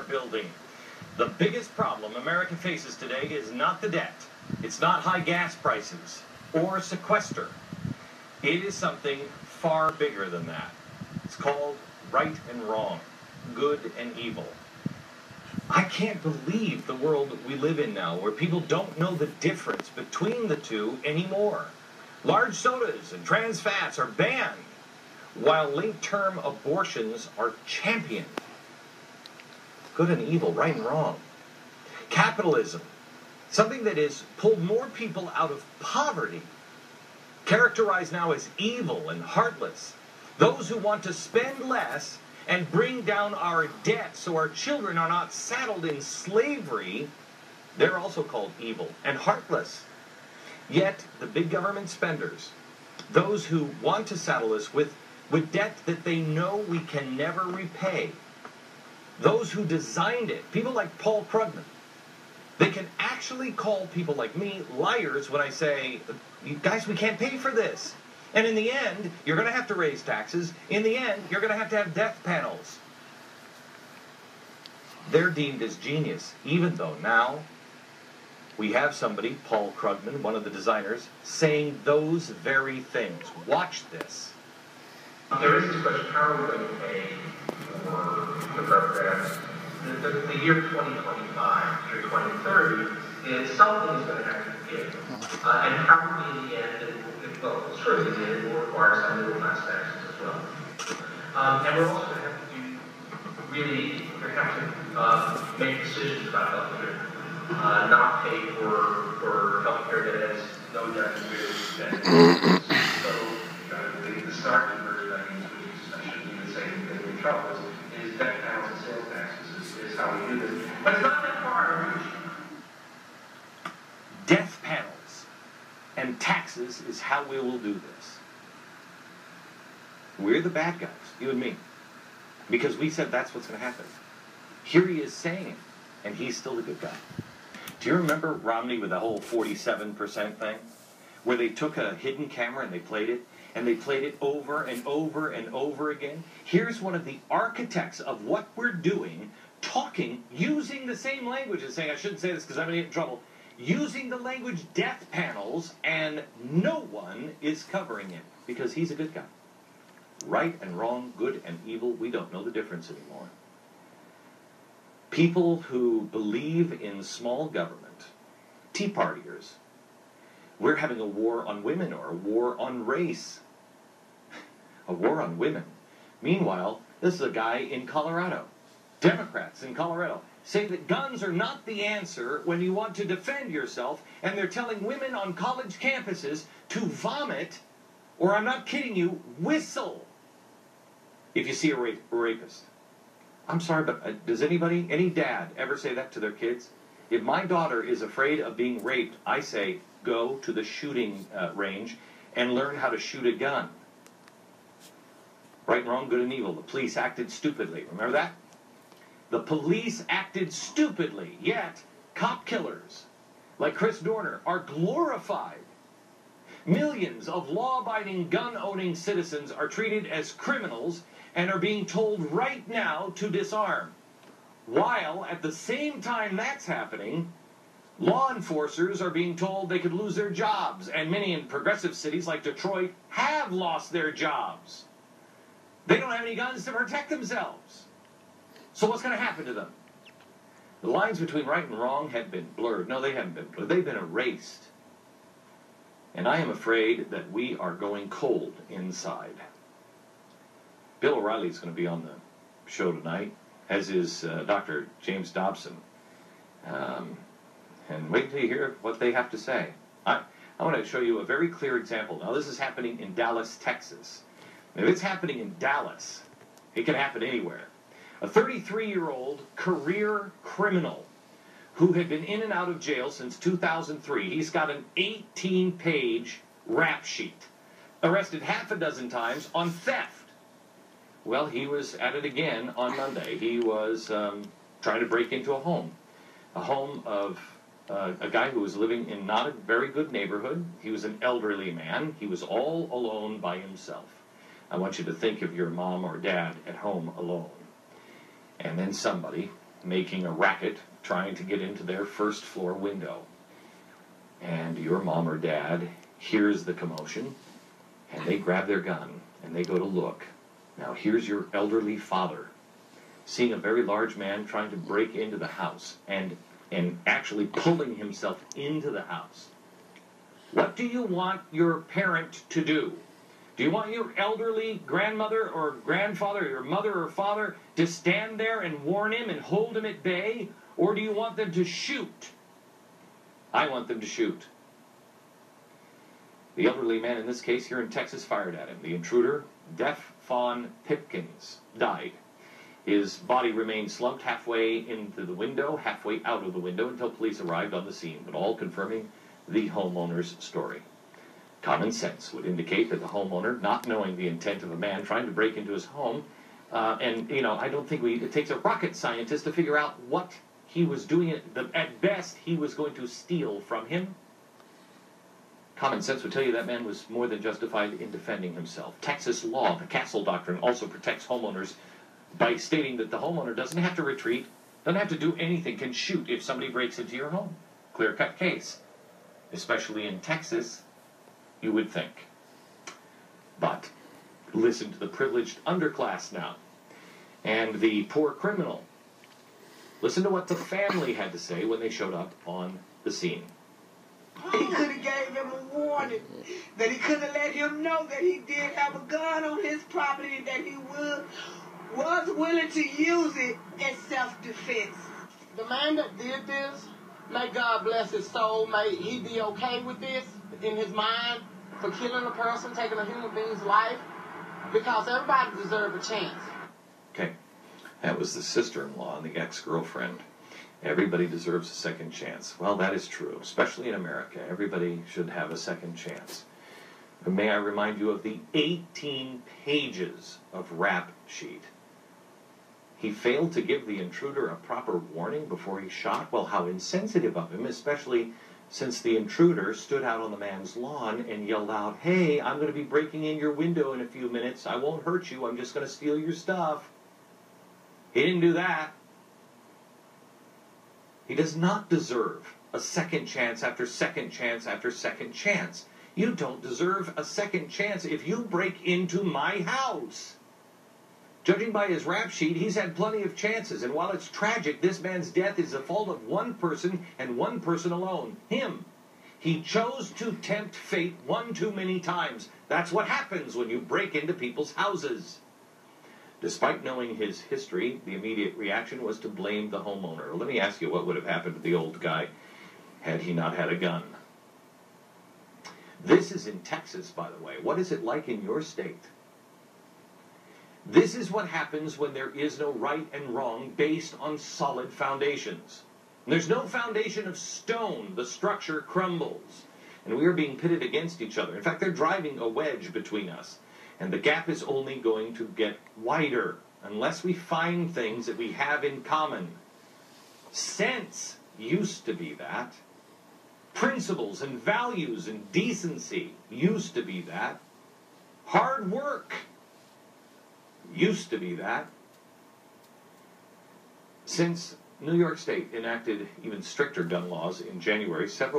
building. The biggest problem America faces today is not the debt. It's not high gas prices or sequester. It is something far bigger than that. It's called right and wrong, good and evil. I can't believe the world we live in now, where people don't know the difference between the two anymore. Large sodas and trans fats are banned, while late-term abortions are championed. Good and evil, right and wrong. Capitalism, something that has pulled more people out of poverty, characterized now as evil and heartless. Those who want to spend less and bring down our debt so our children are not saddled in slavery, they're also called evil and heartless. Yet, the big government spenders, those who want to saddle us with debt that they know we can never repay, those who designed it, people like Paul Krugman, they can actually call people like me liars when I say, you guys, we can't pay for this. And in the end, you're going to have to raise taxes. In the end, you're going to have death panels. They're deemed as genius, even though now we have somebody, Paul Krugman, one of the designers, saying those very things. Watch this. There is this question, how are we going to pay for the programs? The year 2025 through 2030 is something is going to have to give. And probably in the end, well, surely in the end, it will require some middle class taxes as well. And we're also going to have to make decisions about health care. Not pay for health care that has no documented benefits. So the starting version, I shouldn't even say that in trouble, is debt panels and sales taxes is how we do this. But it's not that far to reach. Death panels and taxes is how we will do this. We're the bad guys, you and me, because we said that's what's going to happen. Here he is saying it, and he's still the good guy. Do you remember Romney with the whole 47% thing, where they took a hidden camera and they played it over and over and over again? Here's one of the architects of what we're doing, talking, using the same language, and saying, I shouldn't say this because I'm going to get in trouble, using the language death panels, and no one is covering it, because he's a good guy. Right and wrong, good and evil, we don't know the difference anymore. People who believe in small government, Tea Partiers, we're having a war on women or a war on race. A war on women. Meanwhile, this is a guy in Colorado. Democrats in Colorado say that guns are not the answer when you want to defend yourself, and they're telling women on college campuses to vomit, or I'm not kidding you, whistle, if you see a rapist. I'm sorry, but does any dad ever say that to their kids? If my daughter is afraid of being raped, I say, go to the shooting range and learn how to shoot a gun. Right and wrong, good and evil. The police acted stupidly. Remember that? The police acted stupidly, yet cop killers like Chris Dorner are glorified. Millions of law-abiding, gun-owning citizens are treated as criminals and are being told right now to disarm. While, at the same time that's happening, law enforcers are being told they could lose their jobs, and many in progressive cities like Detroit have lost their jobs. They don't have any guns to protect themselves. So what's going to happen to them? The lines between right and wrong have been blurred. No, they haven't been blurred. They've been erased. And I am afraid that we are going cold inside. Bill O'Reilly is going to be on the show tonight, as is Dr. James Dobson. And wait until you hear what they have to say. I want to show you a very clear example. Now, this is happening in Dallas, Texas. If it's happening in Dallas, it can happen anywhere. A 33-year-old career criminal who had been in and out of jail since 2003. He's got an 18-page rap sheet. Arrested half a dozen times on theft. Well, he was at it again on Monday. He was trying to break into a home of a guy who was living in not a very good neighborhood. He was an elderly man. He was all alone by himself. I want you to think of your mom or dad at home alone. And then somebody making a racket trying to get into their first floor window. And your mom or dad hears the commotion, and they grab their gun, and they go to look. Now here's your elderly father, seeing a very large man trying to break into the house, and actually pulling himself into the house. What do you want your parent to do? Do you want your elderly grandmother or grandfather, your mother or father, to stand there and warn him and hold him at bay? Or do you want them to shoot? I want them to shoot. The elderly man in this case here in Texas fired at him. The intruder, Deaf Fawn Pipkins, died. His body remained slumped halfway into the window, halfway out of the window, until police arrived on the scene, but all confirming the homeowner's story. Common sense would indicate that the homeowner, not knowing the intent of a man trying to break into his home, I don't think it takes a rocket scientist to figure out what he was doing. At best, he was going to steal from him. Common sense would tell you that man was more than justified in defending himself. Texas law, the Castle Doctrine, also protects homeowners by stating that the homeowner doesn't have to retreat, doesn't have to do anything, can shoot if somebody breaks into your home. Clear-cut case. Especially in Texas, you would think. But listen to the privileged underclass now, and the poor criminal. Listen to what the family had to say when they showed up on the scene. He could have gave him a warning, that he could have let him know that he did have a gun on his property and that he was willing to use it in self-defense. The man that did this, may God bless his soul, may he be okay with this in his mind for killing a person, taking a human being's life, because everybody deserves a chance. Okay, that was the sister-in-law and the ex-girlfriend. Everybody deserves a second chance. Well, that is true, especially in America. Everybody should have a second chance. But may I remind you of the 18 pages of rap sheet. He failed to give the intruder a proper warning before he shot. Well, how insensitive of him, especially since the intruder stood out on the man's lawn and yelled out, "Hey, I'm going to be breaking in your window in a few minutes. I won't hurt you. I'm just going to steal your stuff." He didn't do that. He does not deserve a second chance after second chance after second chance. You don't deserve a second chance if you break into my house. Judging by his rap sheet, he's had plenty of chances, and while it's tragic, this man's death is the fault of one person and one person alone, him. He chose to tempt fate one too many times. That's what happens when you break into people's houses. Despite knowing his history, the immediate reaction was to blame the homeowner. Let me ask you what would have happened to the old guy had he not had a gun. This is in Texas, by the way. What is it like in your state? This is what happens when there is no right and wrong based on solid foundations. When there's no foundation of stone, the structure crumbles. And we are being pitted against each other. In fact, they're driving a wedge between us. And the gap is only going to get wider unless we find things that we have in common. Sense used to be that. Principles and values and decency used to be that. Hard work used to be that. Since New York State enacted even stricter gun laws in January, several